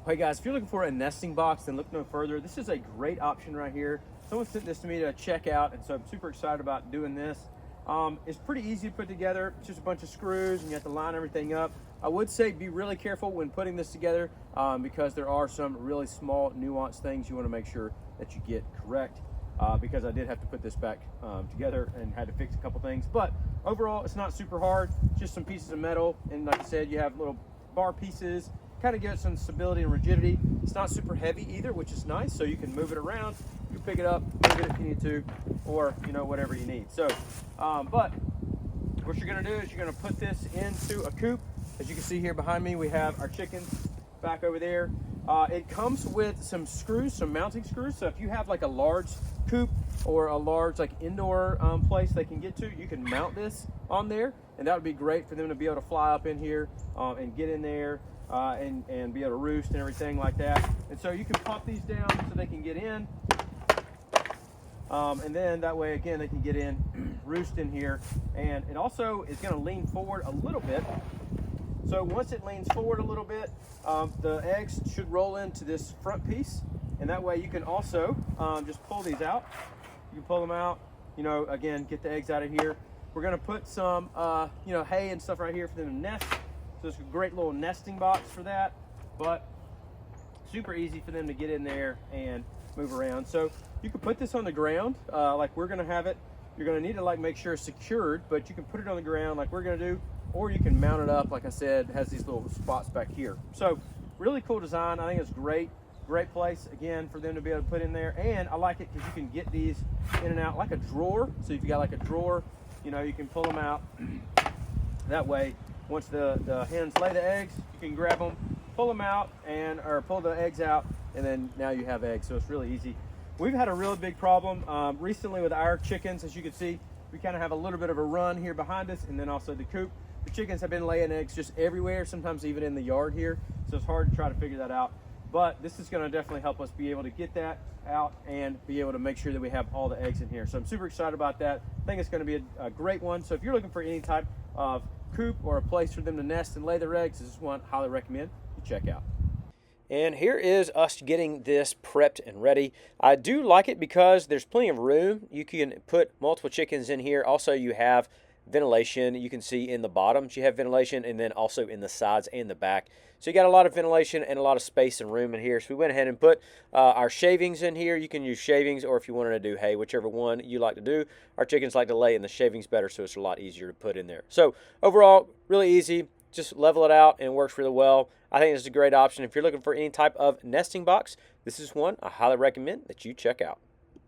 Hey guys, if you're looking for a nesting box, then look no further. This is a great option right here. Someone sent this to me to check out, and so I'm super excited about doing this. It's pretty easy to put together. It's just a bunch of screws, and you have to line everything up. I would say be really careful when putting this together because there are some really small nuanced things you want to make sure that you get correct. Because I did have to put this back together and had to fix a couple things. But overall, it's not super hard. Just some pieces of metal, and like I said, you have little bar pieces. Kind of gives some stability and rigidity. It's not super heavy either, which is nice, so you can move it around. You can pick it up, move it if you need to, or whatever you need. So, but what you're going to do is you're going to put this into a coop. As you can see here behind me, we have our chickens back over there. It comes with some screws, some mounting screws. So if you have like a large coop or a large like indoor place they can get to, you can mount this on there, and that would be great for them to be able to fly up in here and get in there. And be able to roost and everything like that. And so you can pop these down so they can get in. And then that way, again, they can get in, roost in here. And it also is going to lean forward a little bit. So once it leans forward a little bit, the eggs should roll into this front piece. And that way you can also just pull these out. You can pull them out, again, get the eggs out of here. We're going to put some, hay and stuff right here for them to nest. So it's a great little nesting box for that, but super easy for them to get in there and move around. So you can put this on the ground like we're gonna have it. You're gonna need to make sure it's secured, but you can put it on the ground like we're gonna do, or you can mount it up, like I said, it has these little spots back here. So really cool design. I think it's great place again for them to be able to put in there. And I like it because you can get these in and out like a drawer. So if you got like a drawer, you can pull them out that way. Once the hens lay the eggs, you can grab them, pull them out, or pull the eggs out, and then now you have eggs. So it's really easy. We've had a really big problem recently with our chickens. As you can see, we kind of have a little bit of a run here behind us, and then also the coop. The chickens have been laying eggs just everywhere, sometimes even in the yard here. So it's hard to try to figure that out. But this is going to definitely help us be able to get that out and be able to make sure that we have all the eggs in here. So I'm super excited about that. I think it's going to be a great one. So if you're looking for any type of coop or a place for them to nest and lay their eggs, this is one I highly recommend you check out. And here is us getting this prepped and ready. I do like it because there's plenty of room. You can put multiple chickens in here. Also, you have ventilation. You can see in the bottoms you have ventilation, and then also in the sides and the back. So you got a lot of ventilation and a lot of space and room in here. So we went ahead and put our shavings in here. You can use shavings, or if you wanted to do hay, whichever one you like to do. Our chickens like to lay in the shavings better, so it's a lot easier to put in there. So overall, really easy. Just level it out and it works really well. I think this is a great option. If you're looking for any type of nesting box, this is one I highly recommend that you check out.